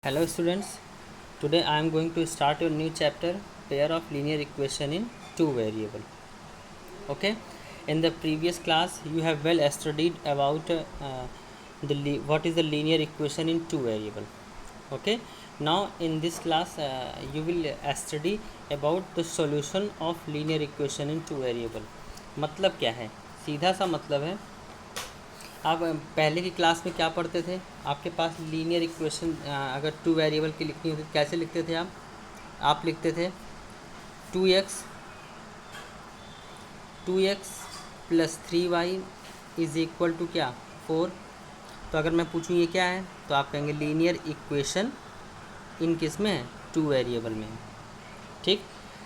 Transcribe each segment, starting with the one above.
Hello students, today I am going to start your new chapter pair of linear equation in two variable. Okay, in the previous class you have well studied about what is the linear equation in two variable. Okay, now in this class you will study about the solution of linear equation in two variable. मतलब क्या है, सीधा सा मतलब है आप पहले की क्लास में क्या पढ़ते थे। आपके पास लीनियर इक्वेशन अगर टू वेरिएबल की लिखनी होती तो कैसे लिखते थे आप लिखते थे 2x plus 3y is equal to क्या 4। तो अगर मैं पूछूं ये क्या है तो आप कहेंगे लीनियर इक्वेशन इन किस में है, टू वेरिएबल में। ठीक,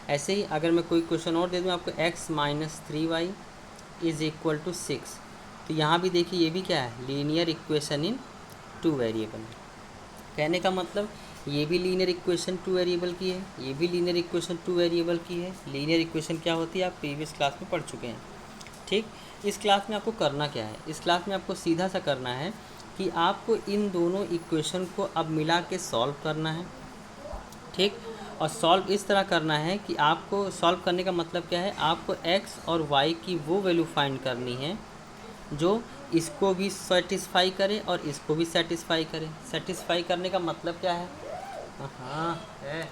ऐसे ही अगर मैं कोई क्वेश्चन और दे दूं आपको x minus 3y is equal to 6, तो यहाँ भी देखिए ये भी क्या है, linear equation in two variable. कहने का मतलब ये भी लीनियर इक्वेशन टू वेरिएबल की है, ये भी लीनियर इक्वेशन टू वेरिएबल की है। लीनियर इक्वेशन क्या होती है आप प्रीवियस क्लास में पढ़ चुके हैं। ठीक, इस क्लास में आपको करना क्या है, इस क्लास में आपको सीधा सा करना है कि आपको इन दोनों इक्वेशन को अब मिला के सॉल्व करना है। ठीक, और सॉल्व इस तरह करना है कि आपको सॉल्व करने का मतलब क्या है, आपको x और y की वो वैल्यू फाइंड करनी है जो इसको भी सेटिस्फाई करे और इसको भी सेटिस्फाई करे। सेटिस्फाई करने का मतलब क्या है, हाँ है,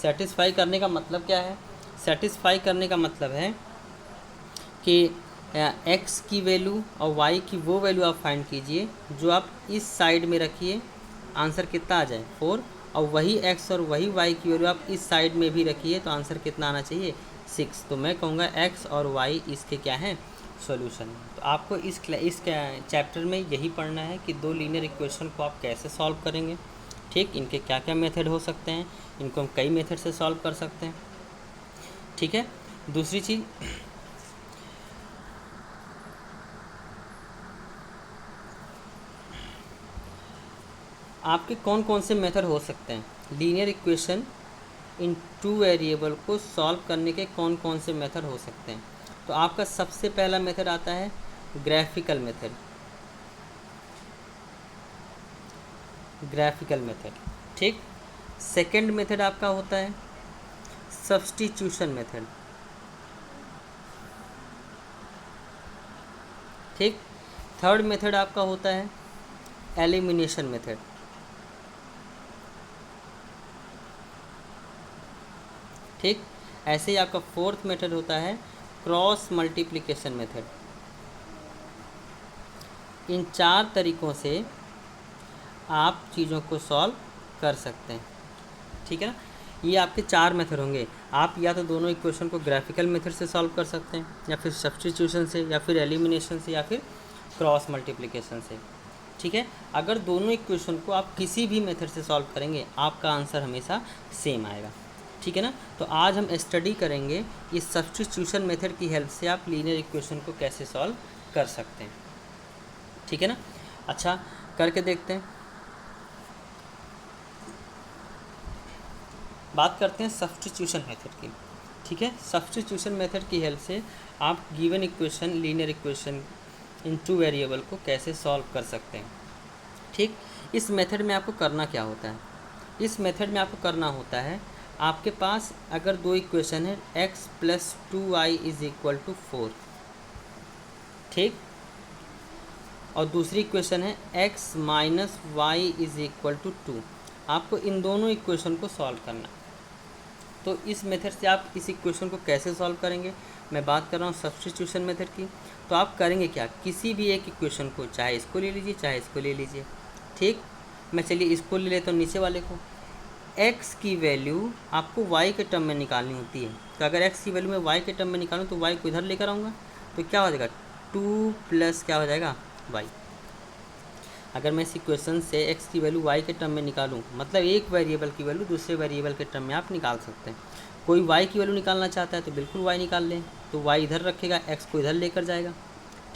सेटिस्फाई करने का मतलब क्या है, सेटिस्फाई करने का मतलब है कि x की वैल्यू और y की वो वैल्यू आप फाइंड कीजिए जो आप इस साइड में रखिए, आंसर कितना आ जाए 4, और वही x और वही y की वैल्यू आप इस साइड में भी रखिए तो आंसर कितना आना चाहिए 6। तो मैं कहूँगा x और y इसके क्या हैं, सॉल्यूशन। तो आपको इस चैप्टर में यही पढ़ना है कि दो लीनियर इक्वेशन को आप कैसे सॉल्व करेंगे। ठीक, इनके क्या क्या मेथड हो सकते हैं, इनको हम कई मेथड से सॉल्व कर सकते हैं। ठीक है, दूसरी चीज़ आपके कौन कौन से मेथड हो सकते हैं, linear equation in two variable को सॉल्व करने के कौन कौन से मेथड हो सकते हैं। तो आपका सबसे पहला मेथड आता है ग्राफिकल मेथड। ग्राफिकल मेथड, ठीक। सेकंड मेथड आपका होता है सब्स्टिट्यूशन मेथड। ठीक, थर्ड मेथड आपका होता है एलिमिनेशन मेथड। ठीक, ऐसे ही आपका फोर्थ मेथड होता है क्रॉस मल्टीप्लिकेशन मेथड। इन चार तरीक़ों से आप चीज़ों को सॉल्व कर सकते हैं। ठीक है ना, ये आपके चार मेथड होंगे। आप या तो दोनों इक्वेशन को ग्राफिकल मेथड से सॉल्व कर सकते हैं, या फिर सब्स्टिट्यूशन से, या फिर एलिमिनेशन से, या फिर क्रॉस मल्टीप्लिकेशन से। ठीक है, अगर दोनों इक्वेशन को आप किसी भी मेथड से सॉल्व करेंगे आपका आंसर हमेशा सेम आएगा। ठीक है ना, तो आज हम स्टडी करेंगे इस सब्स्टिट्यूशन मेथड की हेल्प से आप लीनियर इक्वेशन को कैसे सॉल्व कर सकते हैं। ठीक है ना, अच्छा करके देखते हैं। बात करते हैं सब्स्टिट्यूशन मेथड की। ठीक है, सब्स्टिट्यूशन मेथड की हेल्प से आप given equation, linear equation in two variable को कैसे सॉल्व कर सकते हैं। ठीक, इस मेथड में आपको करना क्या होता है, इस मेथड में आपको करना होता है, आपके पास अगर दो इक्वेशन है x plus 2y is equal to 4, ठीक, और दूसरी इक्वेशन है x minus Y is equal to 2। आपको इन दोनों इक्वेशन को सॉल्व करना। तो इस मेथड से आप इस इक्वेशन को कैसे सॉल्व करेंगे, मैं बात कर रहा हूँ सब्स्टिट्यूशन मेथड की। तो आप करेंगे क्या, किसी भी एक इक्वेशन को, चाहे इसको ले लीजिए चाहे इसको ले लीजिए। ठीक, मैं चलिए इसको ले लेता हूँ, नीचे वाले को। x की वैल्यू आपको y के टर्म में निकालनी होती है। तो अगर x की वैल्यू मैं y के टर्म में निकालूँ तो y को इधर लेकर आऊँगा, तो क्या हो जाएगा 2 प्लस क्या हो जाएगा y। अगर मैं इस इक्वेशन से x की वैल्यू y के टर्म में निकालूं, मतलब एक वेरिएबल की वैल्यू दूसरे वेरिएबल के टर्म में आप निकाल सकते हैं। कोई y की वैल्यू निकालना चाहता है तो बिल्कुल y निकाल लें, तो y इधर रखेगा, x को इधर लेकर जाएगा।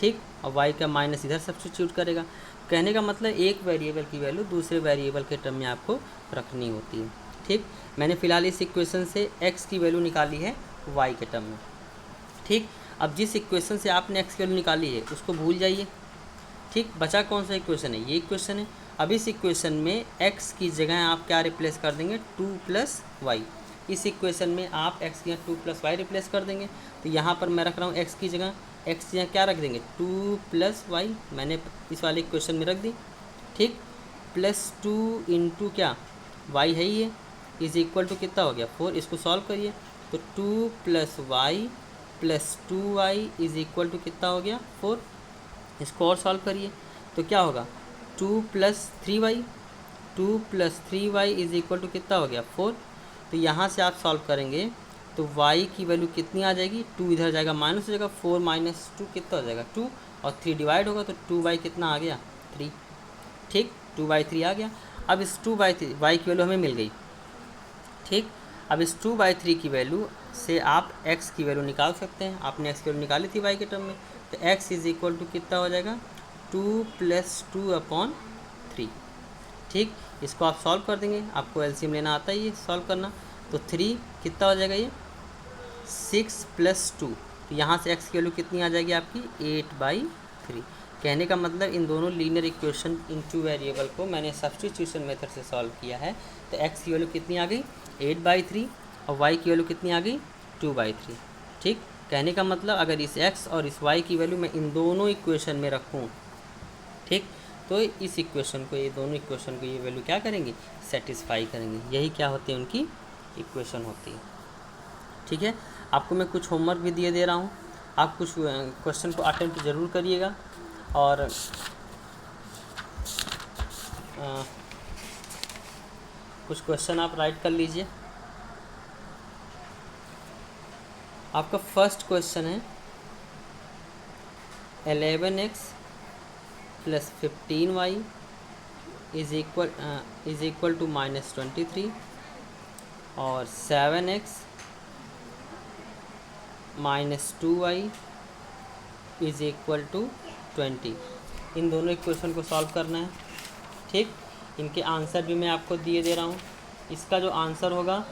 ठीक, और y का माइनस इधर सब्स्टिट्यूट करेगा। कहने का मतलब एक वेरिएबल की वैल्यू दूसरे वेरिएबल के टर्म में आपको रखनी होती है। ठीक, मैंने फ़िलहाल इस इक्वेशन से x की वैल्यू निकाली है y के टर्म में। ठीक, अब जिस इक्वेशन से आपने x की वैल्यू निकाली है उसको भूल जाइए। ठीक, बचा कौन सा इक्वेशन है, ये इक्वेशन है। अब इस इक्वेशन में x की जगह आप क्या रिप्लेस कर देंगे, 2 + y। इस इक्वेशन में आप x की जगह 2 + y रिप्लेस कर देंगे। तो यहाँ पर मैं रख रहा हूँ x की जगह क्या रख देंगे, 2 + y मैंने इस वाले इक्वेशन में रख दी, ठीक। +2 × क्या, y है ही है, इज इक्वल टू कितना हो गया 4। इसको सॉल्व करिए तो 2 + y + 2y is equal to कितना हो गया 4। इसको और सॉल्व करिए तो क्या होगा 2 + 3y, 2 + 3y is equal to कितना हो गया 4। तो यहाँ से आप सॉल्व करेंगे तो y की वैल्यू कितनी आ जाएगी, 2 इधर जाएगा माइनस हो जाएगा, 4 - 2 कितना हो जाएगा 2, और 3 डिवाइड होगा तो 2y कितना आ गया 3, ठीक। 2/3 आ गया। अब इस 2/3 y की वैल्यू हमें मिल गई, ठीक। अब इस 2/3 की वैल्यू से आप x की वैल्यू निकाल सकते हैं। आपने x की वैल्यू निकाली थी y के टर्म में, तो x इज इक्वल टू कितना हो जाएगा 2 + 2/3, ठीक। इसको आप सॉल्व कर देंगे, आपको एलसीएम लेना आता ही है सॉल्व करना। तो 3 कितना हो जाएगा, ये 6 + 2, तो यहाँ से x की वैल्यू कितनी आ जाएगी आपकी 8/3। कहने का मतलब इन दोनों लीनियर इक्वेशन इन 2 वेरिएबल को मैंने सब्स्टिट्यूशन मेथड से सॉल्व किया है। तो x की वैल्यू कितनी आ गई 8/3 और y की वैल्यू कितनी आ गई 2/3, ठीक। कहने का मतलब अगर इस x और इस y की वैल्यू मैं इन दोनों इक्वेशन में रखूँ, ठीक, तो इस इक्वेशन को, ये दोनों इक्वेशन को ये वैल्यू क्या करेंगी, सेटिस्फाई करेंगे। यही क्या होती है, उनकी इक्वेशन होती है, ठीक है। आपको मैं कुछ होमवर्क भी दिए दे रहा हूँ, आप कुछ क्वेश्चन को अटेम्प्ट ज़रूर करिएगा। और कुछ क्वेश्चन आप राइट कर लीजिए। आपका फर्स्ट क्वेश्चन है 11x + 15y is equal to -23 और 7x - 2y is equal to 20। इन दोनों इक्वेशन को सॉल्व करना है, ठीक। इनके आंसर भी मैं आपको दिए दे रहा हूँ। इसका जो आंसर होगा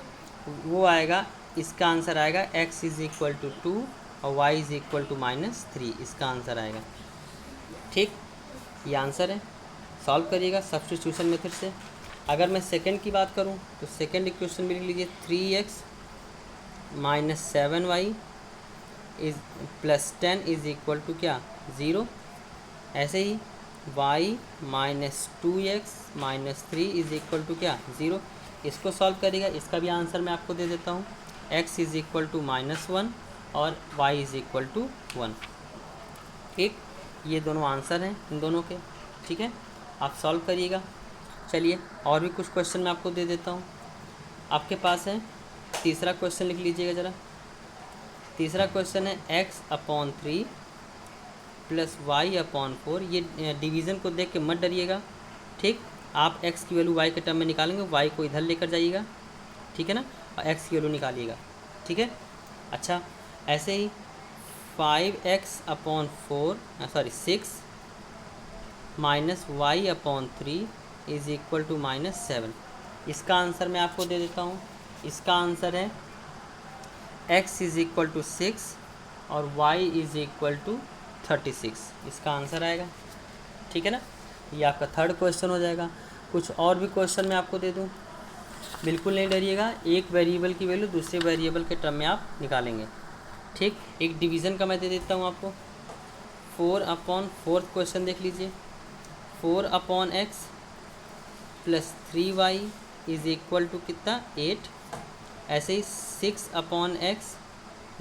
वो आएगा, इसका आंसर आएगा x इज इक्वल टू 2 और y इज इक्वल टू -3, इसका आंसर आएगा, ठीक। ये आंसर है, सॉल्व करिएगा सब्स्टिट्यूशन मेथड से। अगर मैं सेकंड की बात करूँ तो सेकंड इक्वेशन में लिख लीजिए 3x - 7y is +10 is equal to क्या 0। ऐसे ही y - 2x - 3 is equal to क्या 0। इसको सॉल्व करिएगा, इसका भी आंसर मैं आपको दे देता हूँ, x इज इक्वल टू -1 और y इज इक्वल टू 1, ठीक। ये दोनों आंसर हैं इन दोनों के, ठीक है। आप सॉल्व करिएगा। चलिए और भी कुछ क्वेश्चन मैं आपको दे देता हूँ। आपके पास है तीसरा क्वेश्चन, लिख लीजिएगा ज़रा। तीसरा क्वेश्चन है x/3 + y/4। ये डिवीज़न को देख के मत डरिएगा, ठीक। आप x की वैल्यू y के टर्म में निकालेंगे, y को इधर लेकर जाइएगा, ठीक है ना, और x की वैल्यू निकालिएगा, ठीक है। अच्छा, ऐसे ही 6 - y/3 इज इक्वल टू -7। इसका आंसर मैं आपको दे देता हूँ। इसका आंसर है x इज इक्वल टू 6 और y इज इक्वल टू 36, इसका आंसर आएगा, ठीक है ना। ये आपका थर्ड क्वेश्चन हो जाएगा। कुछ और भी क्वेश्चन मैं आपको दे दूँ, बिल्कुल नहीं डरिएगा। एक वेरिएबल की वैल्यू दूसरे वेरिएबल के टर्म में आप निकालेंगे, ठीक। एक डिवीज़न का मैं दे देता हूँ आपको। 4/4 क्वेश्चन देख लीजिए। 4/x + 3y is equal to कितना 8। ऐसे ही 6/x -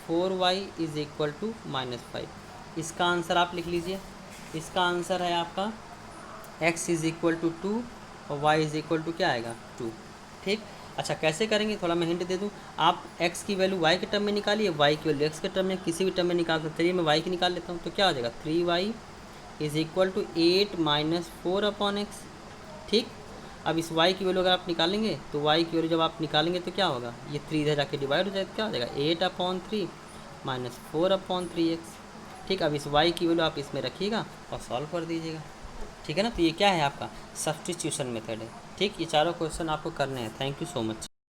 4y is equal to -5। इसका आंसर आप लिख लीजिए। इसका आंसर है आपका x इज इक्वल टू 2 और y इज इक्वल टू क्या आएगा 2, ठीक। अच्छा, कैसे करेंगे, थोड़ा मैं हिंट दे दूँ। आप x की वैल्यू y के टर्म में निकालिए, y की वैल्यू x के टर्म में, किसी भी टर्म में निकाल सकते। चलिए मैं y की निकाल लेता हूँ, तो क्या हो जाएगा 3y is equal to 8 - 4/x, ठीक। अब इस y की वैल्यू अगर आप निकालेंगे तो y की वैल्यू जब आप निकालेंगे तो क्या होगा, ये 3 इधर जाके डिवाइड हो जाएगा, क्या हो जाएगा 8/3 - 4/3x, ठीक। अब इस y की वैल्यू आप इसमें रखिएगा और सॉल्व कर दीजिएगा, ठीक है ना। तो ये क्या है आपका सब्स्टिट्यूशन मेथड है, ठीक। ये चारों क्वेश्चन आपको करने हैं। Thank you so much.